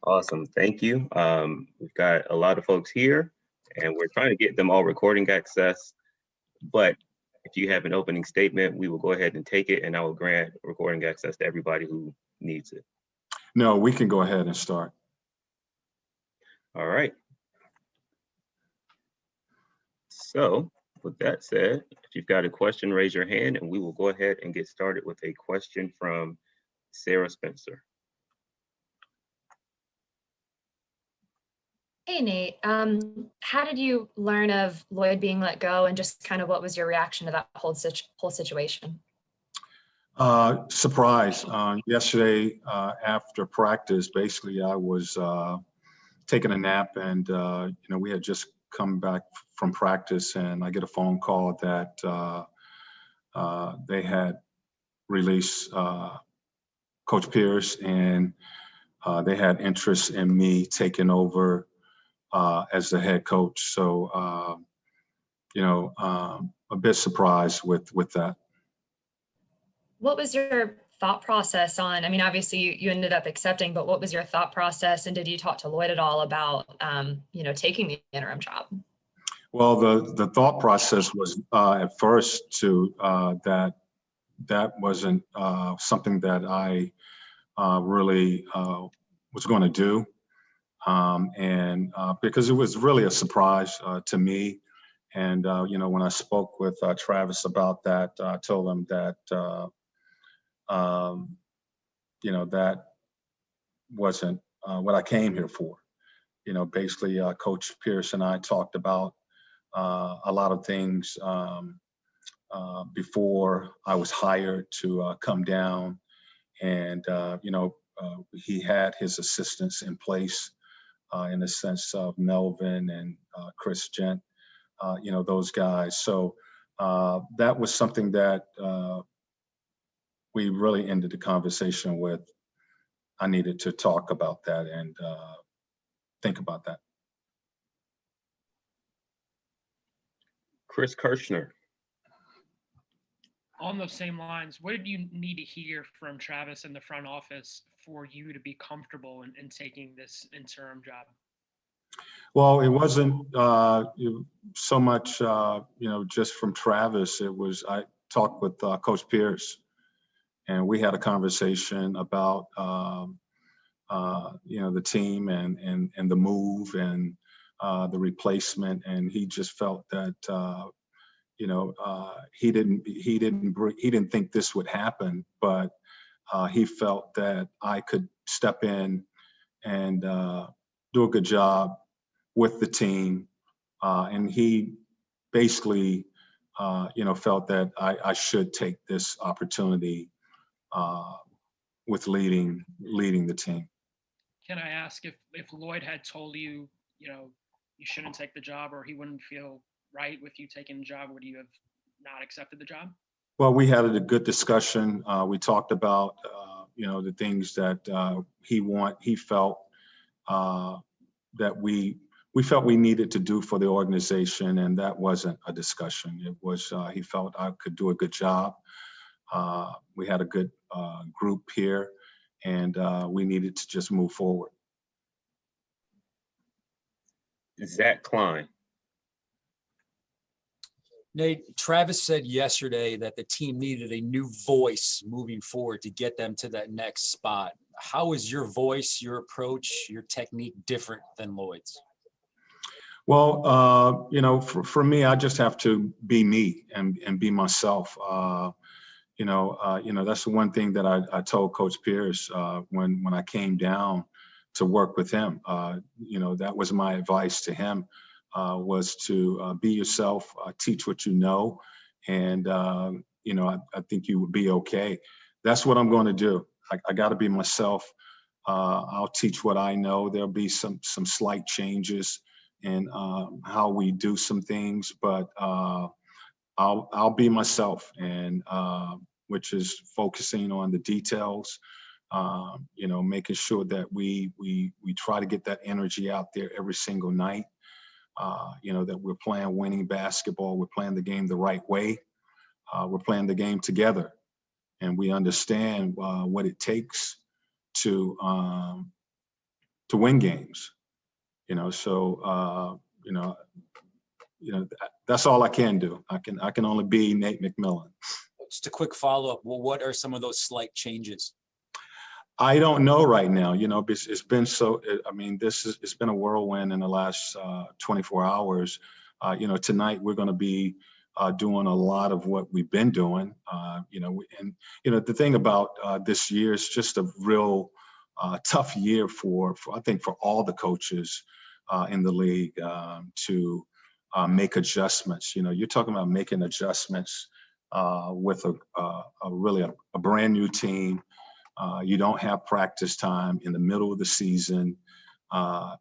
Awesome. Thank you. We've got a lot of folks here, and we're trying to get them all recording access. But if you have an opening statement, we will go ahead and take it, and I will grant recording access to everybody who needs it. No, we can go ahead and start. All right. So with that said, if you've got a question, raise your hand, and we will go ahead and get started with a question from Sarah Spencer. Hey, Nate. How did you learn of Lloyd being let go, and just kind of what was your reaction to that whole situation? Surprise. Yesterday after practice, basically I was taking a nap, and we had just come back from practice, and I get a phone call that they had released Coach Pierce, and they had interest in me taking over as the head coach. So, a bit surprised with that. What was your thought process on, I mean, obviously you ended up accepting, but what was your thought process, and did you talk to Lloyd at all about, taking the interim job? Well, the thought process was at first to that wasn't something that I really was going to do. And because it was really a surprise to me. And, when I spoke with Travis about that, I told him that, that wasn't what I came here for. Basically, Coach Pierce and I talked about a lot of things before I was hired to come down. And, he had his assistants in place in the sense of Melvin and Chris Gent, those guys. So that was something that we really ended the conversation with. I needed to talk about that and think about that. Chris Kirschner. On those same lines, what did you need to hear from Travis in the front office for you to be comfortable in taking this interim job? Well, it wasn't so much, just from Travis. It was, I talked with Coach Pierce, and we had a conversation about, the team and the move and the replacement. And he just felt that, he didn't think this would happen, but he felt that I could step in and do a good job with the team. And he basically, felt that I should take this opportunity with leading the team. Can I ask if Lloyd had told you, you shouldn't take the job, or he wouldn't feel right with you taking the job, would you have not accepted the job? Well, we had a good discussion. We talked about, the things that he felt that we felt we needed to do for the organization, and that wasn't a discussion. It was, he felt I could do a good job. We had a good group here, and we needed to just move forward. Zach Klein. Nate, Travis said yesterday that the team needed a new voice moving forward to get them to that next spot. How is your voice, your approach, your technique different than Lloyd's? Well, for me, I just have to be me and be myself. That's the one thing that I told Coach Pierce when I came down to work with him. That was my advice to him, was to be yourself, teach what you know, and I think you would be okay. That's what I'm going to do. I got to be myself. I'll teach what I know. There'll be some slight changes in how we do some things, but I'll be myself, and which is focusing on the details. Making sure that we try to get that energy out there every single night. That we're playing winning basketball. We're playing the game the right way. We're playing the game together, and we understand what it takes to win games. So that's all I can do. I can only be Nate McMillan. Just a quick follow-up. Well, what are some of those slight changes? I don't know right now. It's been so. It's been a whirlwind in the last 24 hours. Tonight we're going to be doing a lot of what we've been doing. The thing about this year is just a real tough year for I think for all the coaches in the league to make adjustments. You're talking about making adjustments with a brand new team. You don't have practice time in the middle of the season, and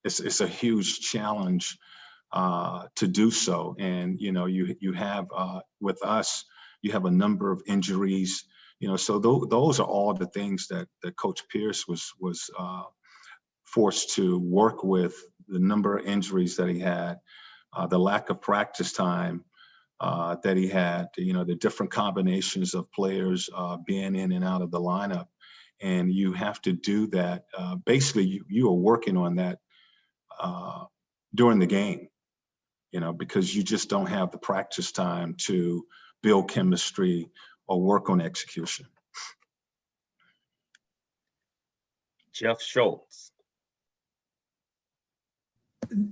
it's a huge challenge to do so. And you have with us, you have a number of injuries. So those are all the things that Coach Pierce was forced to work with. The number of injuries that he had, the lack of practice time that he had, the different combinations of players being in and out of the lineup. And you have to do that. Basically, you are working on that during the game, because you just don't have the practice time to build chemistry or work on execution. Jeff Schultz.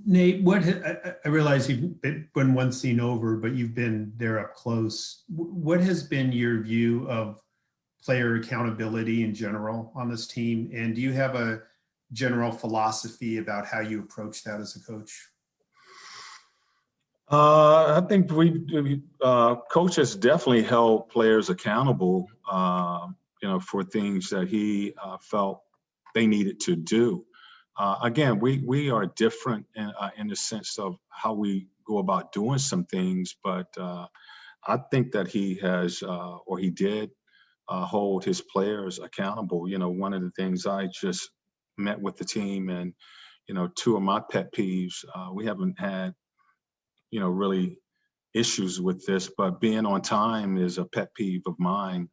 Nate, I realize you've been one scene over, but you've been there up close. What has been your view of player accountability in general on this team? And do you have a general philosophy about how you approach that as a coach? I think coach has definitely held players accountable, for things that he felt they needed to do. Again, we are different in the sense of how we go about doing some things, but I think that he has, or he did, hold his players accountable. One of the things I just met with the team, and two of my pet peeves, we haven't had, really issues with this, but being on time is a pet peeve of mine.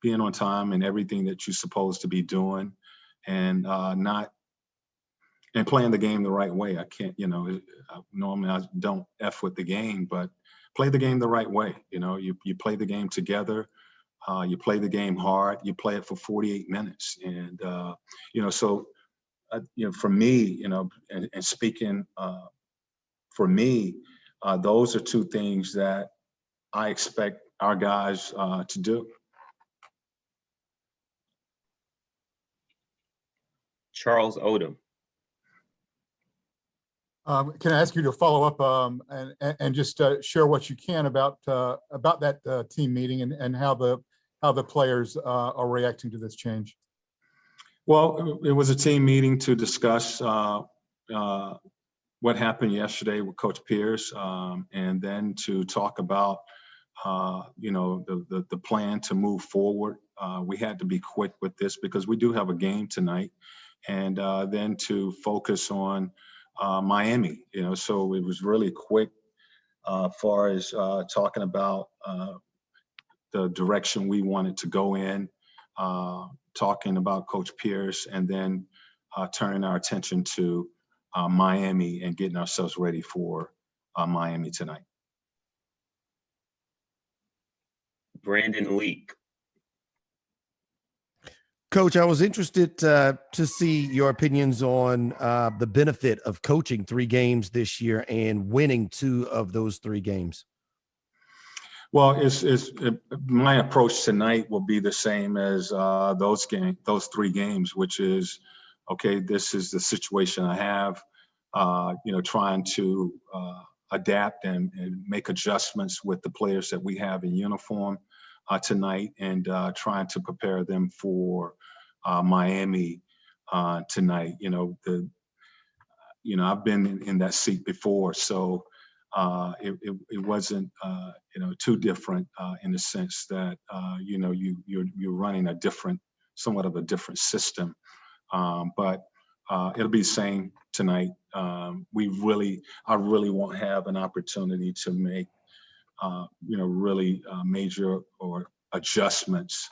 Being on time and everything that you're supposed to be doing, and playing the game the right way. I can't, normally I don't F with the game, but play the game the right way. You play the game together. You play the game hard. You play it for 48 minutes. And, so, for me, and speaking for me, those are two things that I expect our guys to do. Charles Odom. Can I ask you to follow up and just share what you can about that team meeting and how the players are reacting to this change? Well, it was a team meeting to discuss what happened yesterday with Coach Pierce, and then to talk about the plan to move forward. We had to be quick with this because we do have a game tonight, and then to focus on Miami. So it was really quick far as talking about the direction we wanted to go in, talking about Coach Pierce, and then turning our attention to Miami and getting ourselves ready for Miami tonight. Brandon Leak. Coach, I was interested to see your opinions on the benefit of coaching 3 games this year and winning 2 of those 3 games. Well, my approach tonight will be the same as those 3 games, which is, okay, this is the situation I have, trying to adapt and make adjustments with the players that we have in uniform tonight, and trying to prepare them for Miami tonight. I've been in that seat before, so it wasn't too different in the sense that you're running somewhat of a different system, but it'll be the same tonight. I really won't have an opportunity to make really major or adjustments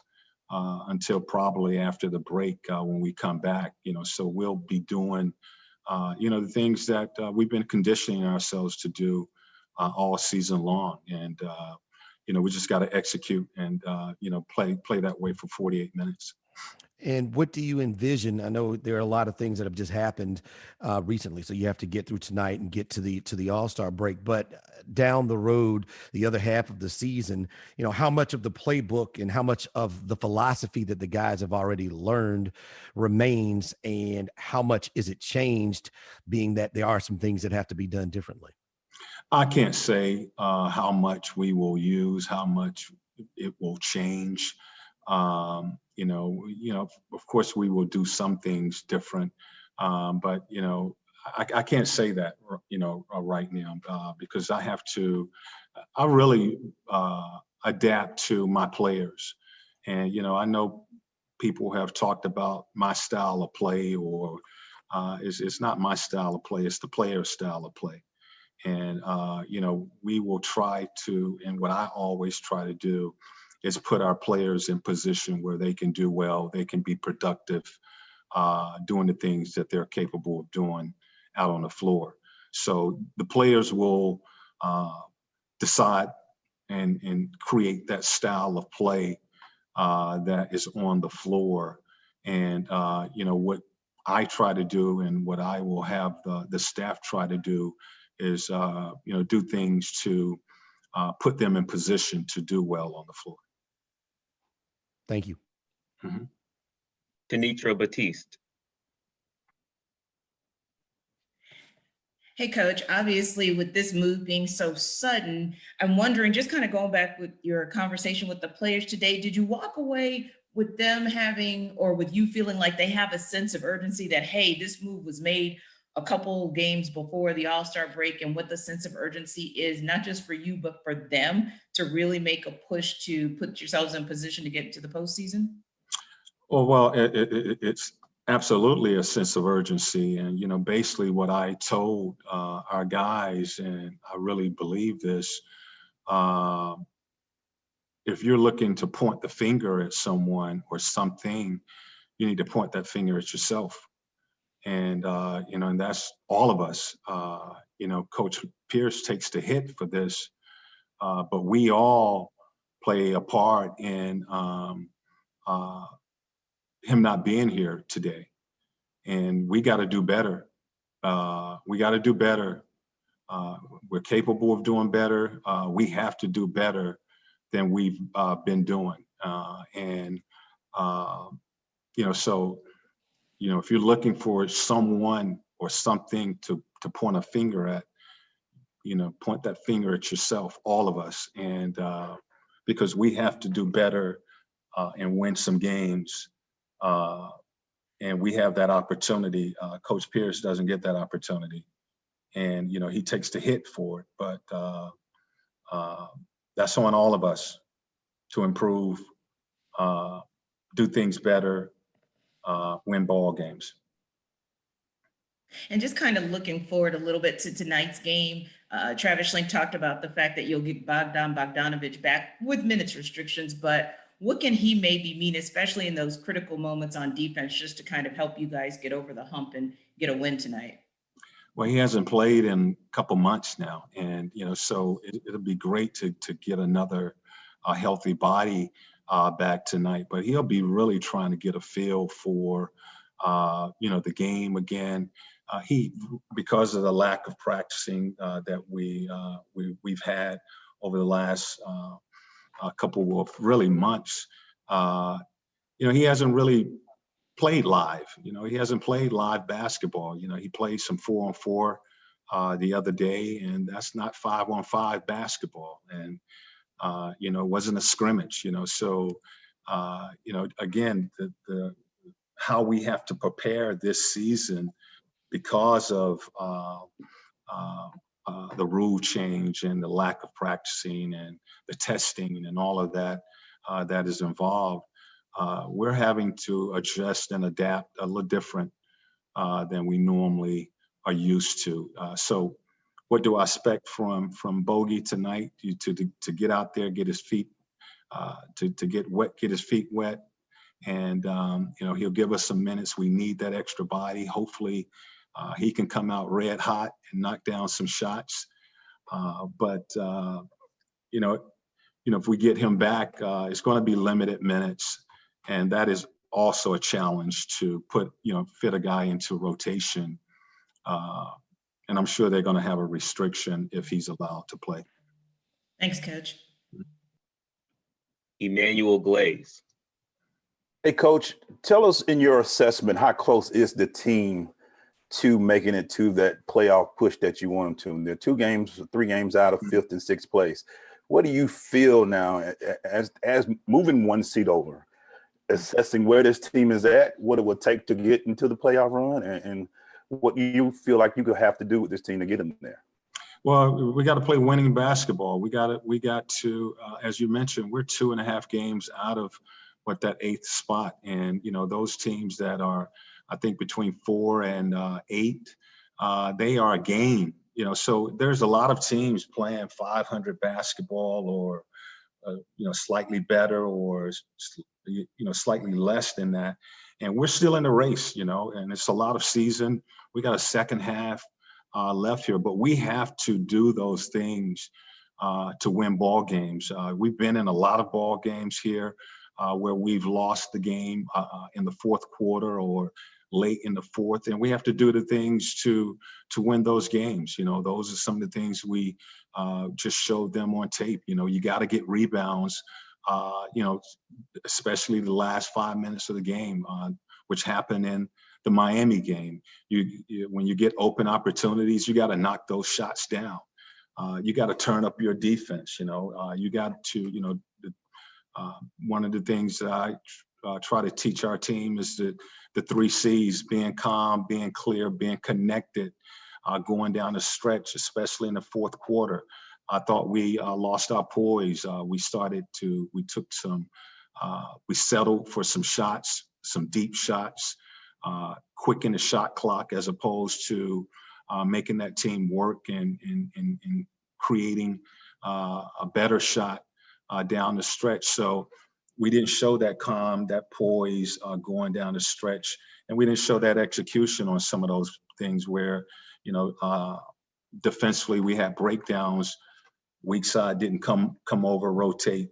until probably after the break when we come back. So we'll be doing, the things that we've been conditioning ourselves to do all season long. And, we just got to execute and, play that way for 48 minutes. And what do you envision? I know there are a lot of things that have just happened recently, so you have to get through tonight and get to the All-Star break. But down the road, the other half of the season, how much of the playbook and how much of the philosophy that the guys have already learned remains, and how much is it changed, being that there are some things that have to be done differently? I can't say how much we will use, how much it will change. Of course, we will do some things different, but I can't say that right now because I really adapt to my players, and I know people have talked about my style of play, or it's not my style of play; it's the player's style of play. And, we will try to, and what I always try to do is put our players in position where they can do well, they can be productive, doing the things that they're capable of doing out on the floor. So the players will decide and create that style of play that is on the floor. And, what I try to do and what I will have the staff try to do is, do things to put them in position to do well on the floor. Thank you. Mm-hmm. Denitra Batiste. Hey, Coach, obviously with this move being so sudden, I'm wondering, just kind of going back with your conversation with the players today, did you walk away with them having, or with you feeling like they have a sense of urgency that, hey, this move was made a couple games before the All-Star break, and what the sense of urgency is, not just for you, but for them to really make a push to put yourselves in position to get into the postseason? Well, it's absolutely a sense of urgency. And, basically what I told our guys, and I really believe this, if you're looking to point the finger at someone or something, you need to point that finger at yourself. And, and that's all of us. Coach Pierce takes the hit for this, but we all play a part in him not being here today. And we got to do better. We got to do better. We're capable of doing better. We have to do better than we've been doing. If you're looking for someone or something to point a finger at, point that finger at yourself, all of us. And because we have to do better and win some games. And we have that opportunity. Coach Pierce doesn't get that opportunity. And, he takes the hit for it. But that's on all of us to improve, do things better, win ball games. And just kind of looking forward a little bit to tonight's game, Travis Schlenk talked about the fact that you'll get Bogdanovic back with minutes restrictions, but what can he maybe mean, especially in those critical moments on defense, just to kind of help you guys get over the hump and get a win tonight? Well, he hasn't played in a couple months now. And, so it'll be great to get another healthy body back tonight, but he'll be really trying to get a feel for, the game again. Because of the lack of practicing that we've had over the last couple of really months, he hasn't really played live. He hasn't played live basketball. He played some 4-on-4 the other day, and that's not 5-on-5 basketball. And it wasn't a scrimmage. So again, the how we have to prepare this season because of the rule change and the lack of practicing and the testing and all of that that is involved. We're having to adjust and adapt a little different than we normally are used to. So what do I expect from Bogey tonight? To get out there, get his feet, to get his feet wet, And, he'll give us some minutes. We need that extra body. Hopefully he can come out red hot and knock down some shots. But if we get him back, it's going to be limited minutes. And that is also a challenge to fit a guy into rotation. And I'm sure they're going to have a restriction if he's allowed to play. Thanks, Coach. Emmanuel Glaze. Hey, Coach, tell us in your assessment, how close is the team to making it to that playoff push that you want them to? They're 3 games out of 5th and 6th place. What do you feel now as moving 1 seat over, assessing where this team is at, what it would take to get into the playoff run, and what you feel like you could have to do with this team to get them there? Well, we got to play winning basketball. We got to, as you mentioned, we're 2.5 games out of that 8th spot. And, those teams that are, I think, between 4 and 8, they are a game, so there's a lot of teams playing 500 basketball or, slightly better or, slightly less than that. And we're still in the race, and it's a lot of season. We got a second half left here, but we have to do those things to win ball games. We've been in a lot of ball games here where we've lost the game in the 4th quarter or late in the 4th, and we have to do the things to win those games. Those are some of the things we just showed them on tape. You got to get rebounds, especially the last 5 minutes of the game, which happened in the Miami game. When you get open opportunities, you got to knock those shots down. You got to turn up your defense. You got to, one of the things that I try to teach our team is the 3 C's: being calm, being clear, being connected, going down the stretch, especially in the 4th quarter. I thought we lost our poise. We settled for some shots, some deep shots, quicken the shot clock as opposed to making that team work and creating a better shot down the stretch. So we didn't show that calm, that poise going down the stretch, and we didn't show that execution on some of those things where, defensively we had breakdowns. Weak side didn't come over, rotate,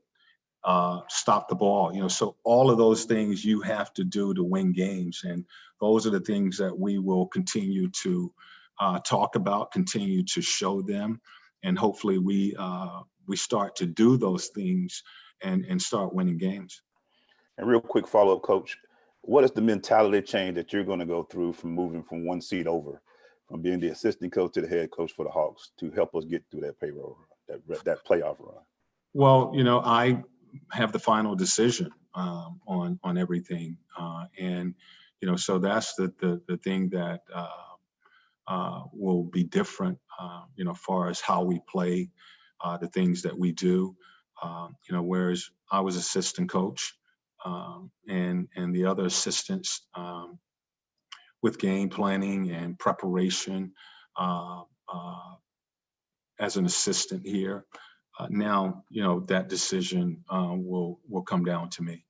stop the ball. So all of those things you have to do to win games, and those are the things that we will continue to talk about, continue to show them, and hopefully we start to do those things and start winning games. And real quick follow-up, Coach, what is the mentality change that you're going to go through from moving from 1 seat over, from being the assistant coach to the head coach for the Hawks, to help us get through that payroll, that playoff run? Well, I have the final decision on everything, and so that's the thing that will be different, as far as how we play, the things that we do. Whereas I was assistant coach, and the other assistants with game planning and preparation as an assistant here. Now, that decision will come down to me.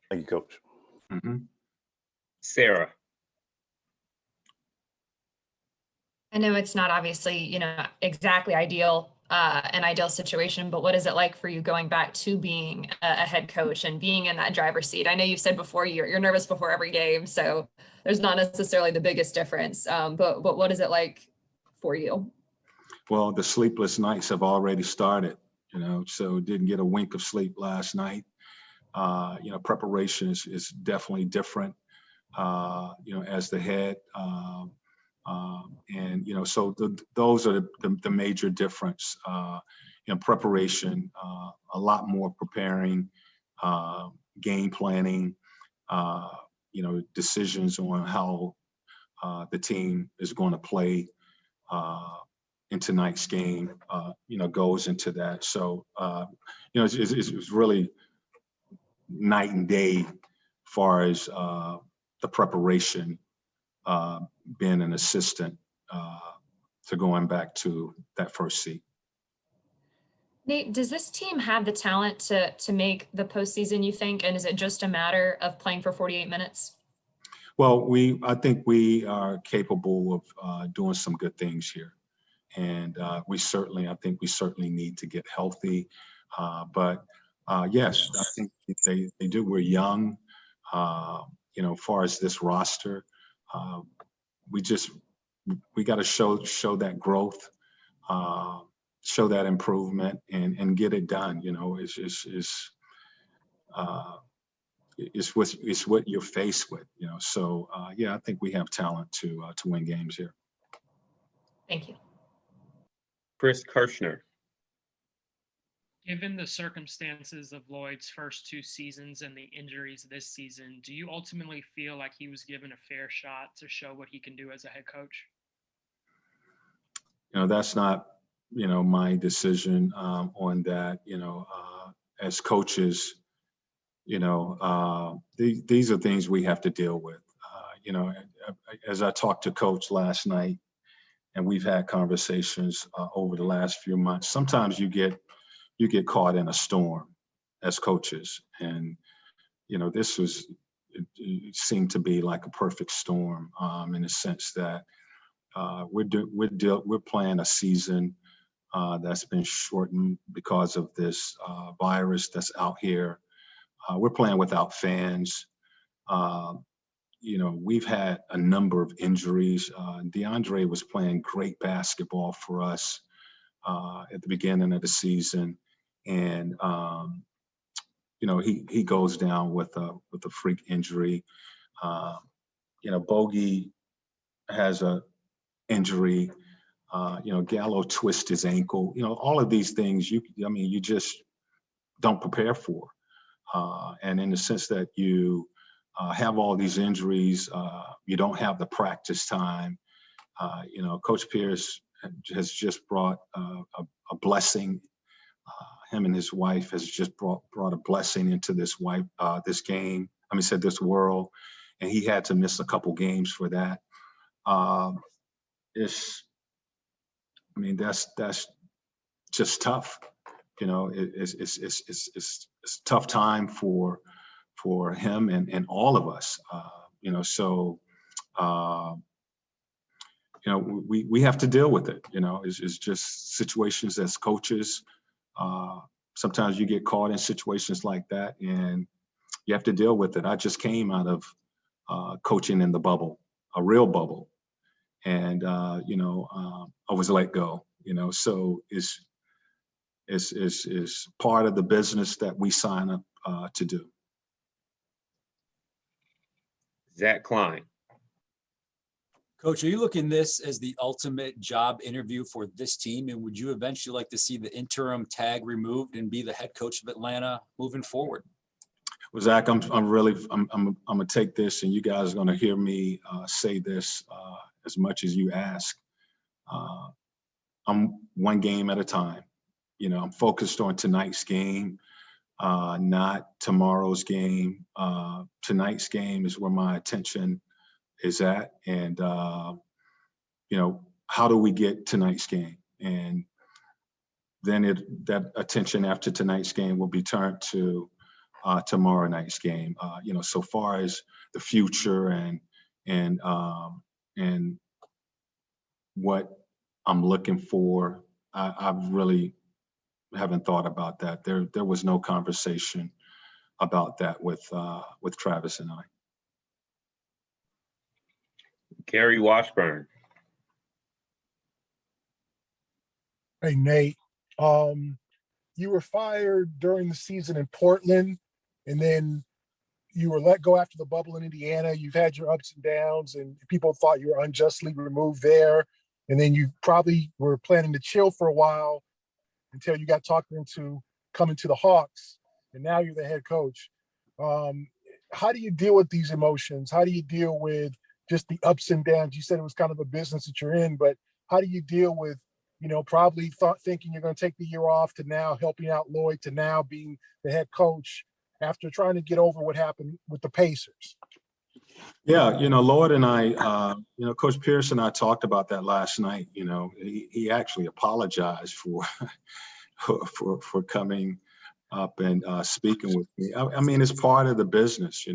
Thank you, Coach. Mm-hmm. Sarah. I know it's not obviously, exactly an ideal situation, but what is it like for you going back to being a head coach and being in that driver's seat? I know you've said before you're nervous before every game, so there's not necessarily the biggest difference, but what is it like for you? Well, the sleepless nights have already started, so didn't get a wink of sleep last night. Preparation is definitely different, as the head. And, so those are the major difference. Preparation, a lot more preparing, game planning, decisions on how the team is going to play in tonight's game, goes into that. So, it's really night and day as far as the preparation, being an assistant to going back to that first seat. Nate, does this team have the talent to make the postseason, you think? And is it just a matter of playing for 48 minutes? Well, I think we are capable of doing some good things here. And I think we certainly need to get healthy. But yes, I think they do. We're young, as far as this roster. We got to show that growth, show that improvement, and get it done. It's what you're faced with. So yeah, I think we have talent to win games here. Thank you. Chris Kirschner. Given the circumstances of Lloyd's first 2 seasons and the injuries this season, do you ultimately feel like he was given a fair shot to show what he can do as a head coach? That's not, my decision on that. As coaches, these are things we have to deal with. As I talked to Coach last night, and we've had conversations over the last few months, sometimes you get caught in a storm as coaches. And, this it seemed to be like a perfect storm in the sense that we're playing a season that's been shortened because of this virus that's out here. We're playing without fans. We've had a number of injuries. DeAndre was playing great basketball for us at the beginning of the season, and he goes down with a freak injury. Bogey has a injury. Gallo twists his ankle. All of these things you just don't prepare for. And in the sense that you have all these injuries, you don't have the practice time. Coach Pierce has just brought a blessing. Him and his wife has just brought a blessing into this game. This world, and he had to miss a couple games for that. That's just tough. It's a tough time for him and all of us. We have to deal with it. It's just situations as coaches. Sometimes you get caught in situations like that, and you have to deal with it. I just came out of coaching in the bubble, a real bubble, and I was let go. So it's part of the business that we sign up to do. Zach Klein. Coach, are you looking this as the ultimate job interview for this team? And would you eventually like to see the interim tag removed and be the head coach of Atlanta moving forward? Well, Zach, I'm gonna take this, and you guys are gonna hear me say this as much as you ask. I'm one game at a time. I'm focused on tonight's game, not tomorrow's game. Tonight's game is where my attention is at, and how do we get tonight's game? And then that attention after tonight's game will be turned to tomorrow night's game. So far as the future and what I'm looking for, I really haven't thought about that. There was no conversation about that with Travis and I. Gary Washburn. Hey, Nate. You were fired during the season in Portland, and then you were let go after the bubble in Indiana. You've had your ups and downs, and people thought you were unjustly removed there. And then you probably were planning to chill for a while until you got talked into coming to the Hawks, and now you're the head coach. How do you deal with these emotions? How do you deal with just the ups and downs? You said it was kind of a business that you're in, but how do you deal with, probably thinking you're going to take the year off to now helping out Lloyd to now being the head coach after trying to get over what happened with the Pacers? Yeah, Lloyd and I, Coach Pierce and I talked about that last night. He actually apologized for for coming up and speaking with me. I mean, it's part of the business,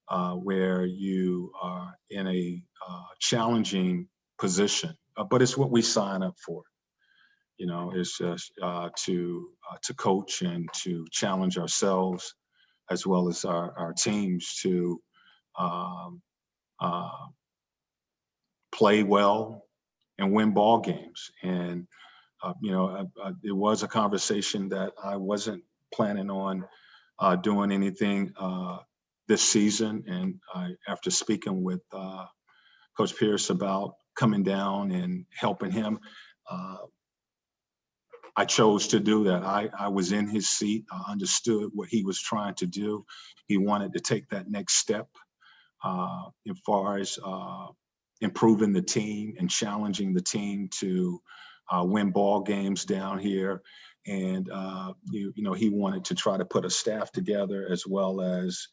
where you are in a challenging position, but it's what we sign up for. It's just to coach and to challenge ourselves as well as our teams to play well and win ball games. And it was a conversation that I wasn't planning on doing anything this season. And after speaking with Coach Pierce about coming down and helping him, I chose to do that. I was in his seat. I understood what he was trying to do. He wanted to take that next step as far as improving the team and challenging the team to win ball games down here. And, he wanted to try to put a staff together as well as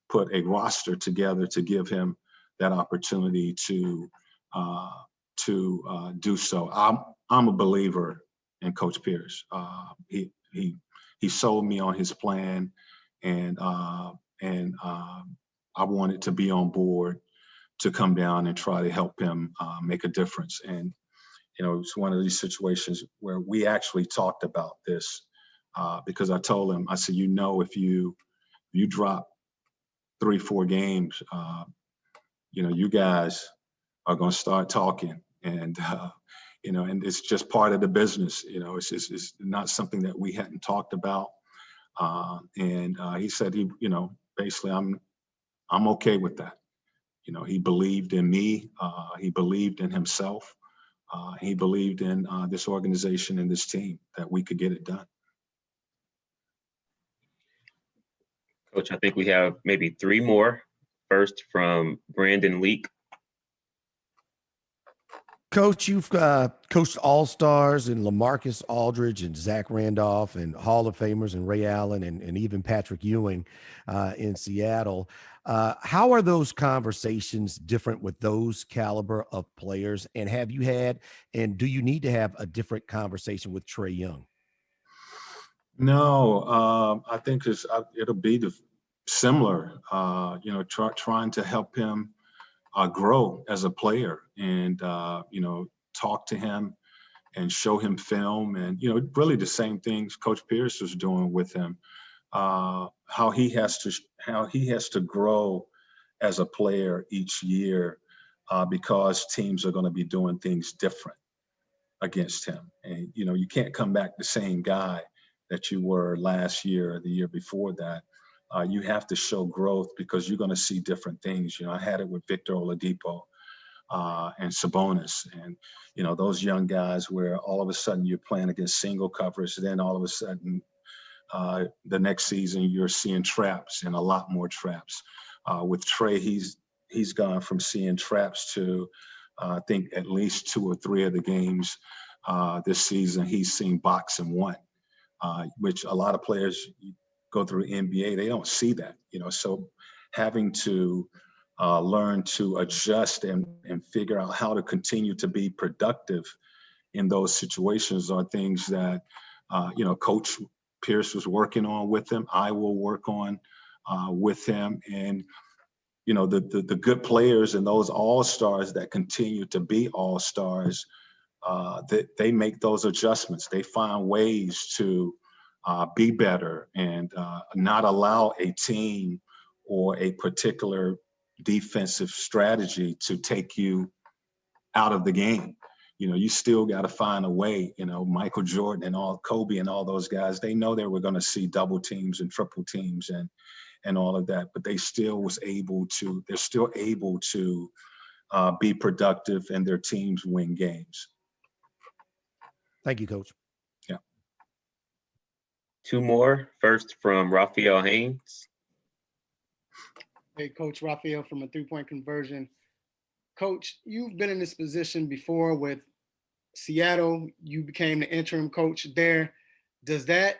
put a roster together to give him that opportunity to do so. I'm a believer in Coach Pierce. He sold me on his plan, and I wanted to be on board to come down and try to help him make a difference. And it's one of these situations where we actually talked about this because I told him, I said, if you drop 3-4 games, you guys are going to start talking, and and it's just part of the business. It's not something that we hadn't talked about. And he said basically I'm okay with that. He believed in me. He believed in himself. He believed in this organization and this team that we could get it done. Coach, I think we have maybe 3 more. First from Brandon Leak. Coach, you've coached All-Stars and LaMarcus Aldridge and Zach Randolph and Hall of Famers and Ray Allen and even Patrick Ewing in Seattle. How are those conversations different with those caliber of players? And have you had, and do you need to have a different conversation with Trae Young? No, I think it'll be similar, trying to help him grow as a player and, talk to him and show him film and, really the same things Coach Pierce was doing with him, how he has to grow as a player each year because teams are going to be doing things different against him. And, you can't come back the same guy that you were last year or the year before that. You have to show growth because you're going to see different things. I had it with Victor Oladipo and Sabonis and, those young guys where all of a sudden you're playing against single coverage. Then all of a sudden the next season you're seeing traps and a lot more traps. With Trae, he's gone from seeing traps to I think at least 2 or 3 of the games this season he's seen box and one, which a lot of players go through the NBA, they don't see that, so having to learn to adjust and figure out how to continue to be productive in those situations are things that, Coach Pierce was working on with him. I will work on with him. And, the good players and those all-stars that continue to be all-stars, that they make those adjustments. They find ways to be better and not allow a team or a particular defensive strategy to take you out of the game. You still got to find a way. Michael Jordan and Kobe and all those guys, they know they were going to see double teams and triple teams and all of that, but they're still able to be productive and their teams win games. Thank you, Coach. 2 more. First from Raphael Haynes. Hey, Coach, Raphael from a 3-point conversion. Coach, you've been in this position before with Seattle. You became the interim coach there. Does that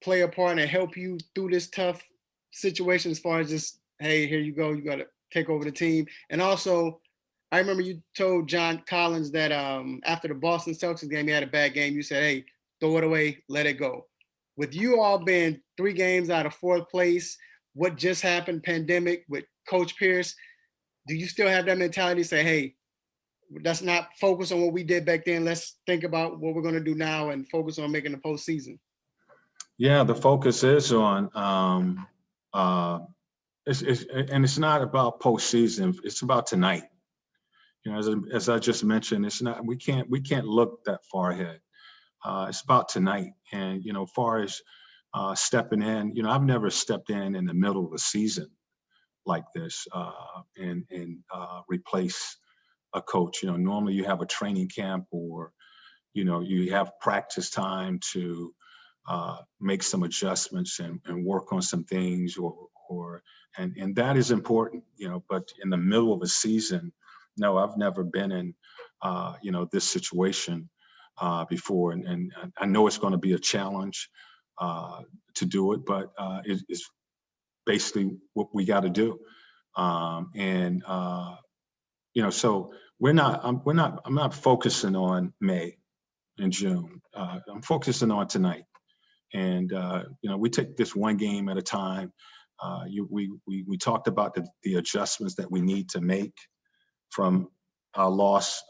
play a part and help you through this tough situation as far as just, hey, here you go, you got to take over the team? And also, I remember you told John Collins that after the Boston Celtics game, he had a bad game. You said, hey, throw it away, let it go. With you all being 3 games out of 4th place, what just happened, pandemic with Coach Pierce, do you still have that mentality to say, hey, let's not focus on what we did back then. Let's think about what we're going to do now and focus on making the postseason? Yeah, the focus is on, it's not about postseason. It's about tonight. You know, as I just mentioned, it's not, we can't look that far ahead. It's about tonight. And, you know, as far as stepping in, you know, I've never stepped in the middle of a season like this and replace a coach. You know, normally you have a training camp, or, you know, you have practice time to make some adjustments and work on some things, and that is important, you know. But in the middle of a season, no, I've never been in, you know, this situation before, and I know it's going to be a challenge to do it, but it's basically what we got to do, you know. So I'm not focusing on May and June. I'm focusing on tonight, and you know, we take this one game at a time. We talked about the adjustments that we need to make from our last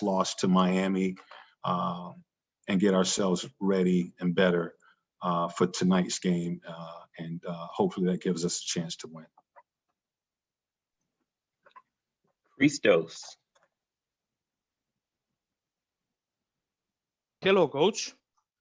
loss to Miami, and get ourselves ready and better for tonight's game, and hopefully that gives us a chance to win. Christos. Hello, Coach.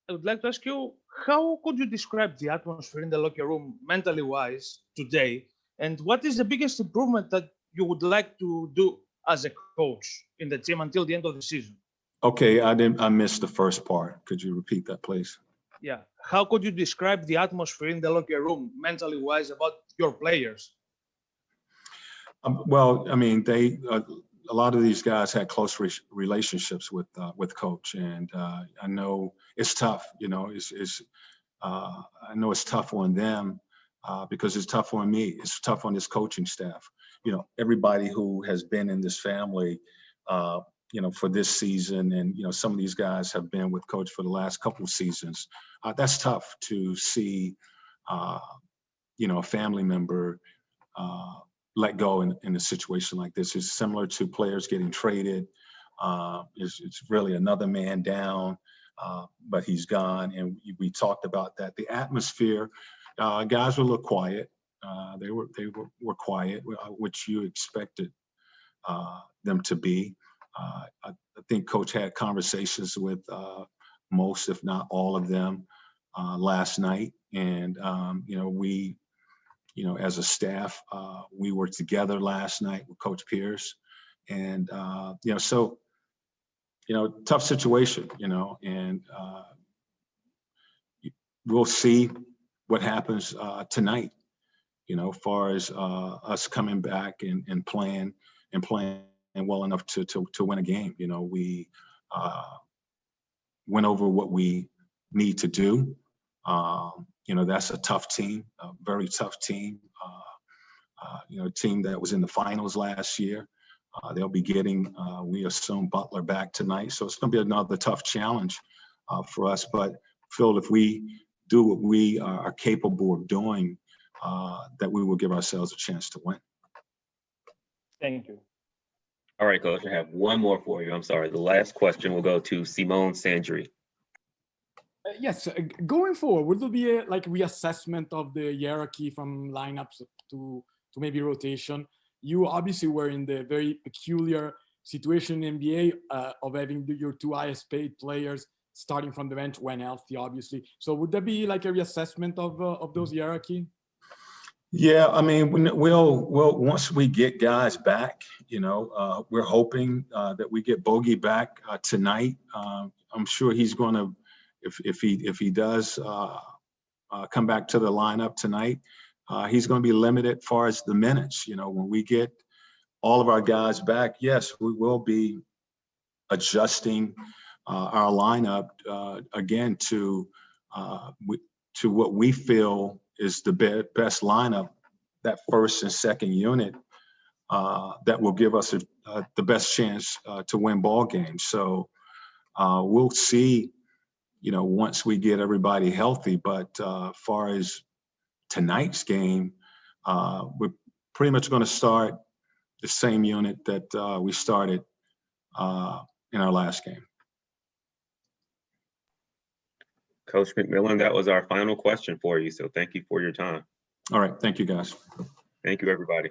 I would like to ask you, how could you describe the atmosphere in the locker room, mentally wise, today? And what is the biggest improvement that you would like to do as a coach in the team until the end of the season? Okay, I missed the first part. Could you repeat that, please? Yeah. How could you describe the atmosphere in the locker room, mentally wise, about your players? Well, I mean, a lot of these guys had close relationships with Coach, and I know it's tough. You know, I know it's tough on them because it's tough on me. It's tough on this coaching staff. You know, everybody who has been in this family, you know, for this season, and you know, some of these guys have been with Coach for the last couple of seasons. That's tough to see. You know, a family member let go in a situation like this. Is similar to players getting traded. It's really another man down, but he's gone, and we talked about that. The atmosphere, guys were a little quiet. They were quiet, which you expected them to be. I think Coach had conversations with most, if not all of them, last night, and you know, you know, as a staff, we were together last night with Coach Pierce, and you know, so, you know, tough situation, you know, and we'll see what happens tonight, you know, as far as us coming back and playing well enough to win a game. You know, we went over what we need to do. You know, that's a tough team, a very tough team. You know, a team that was in the finals last year. They'll be getting, we assume, Butler back tonight. So it's going to be another tough challenge for us. But Phil, if we do what we are capable of doing, that we will give ourselves a chance to win. Thank you. All right, Coach, I have one more for you. I'm sorry. The last question will go to Simone Sandri. Yes, going forward, will there be a reassessment of the hierarchy from lineups to maybe rotation? You obviously were in the very peculiar situation in NBA of having your 2 highest paid players starting from the bench when healthy, obviously. So would there be like a reassessment of those hierarchy? Yeah, I mean, we'll once we get guys back, you know, we're hoping that we get Bogey back tonight. I'm sure he's going to, if he does come back to the lineup tonight, he's going to be limited as far as the minutes. You know, when we get all of our guys back, yes, we will be adjusting our lineup again to what we feel is the best lineup, that first and second unit that will give us the best chance to win ball games. So we'll see, once we get everybody healthy. But far as tonight's game, we're pretty much going to start the same unit that we started in our last game. Coach McMillan, that was our final question for you. So thank you for your time. All right. Thank you, guys. Thank you, everybody.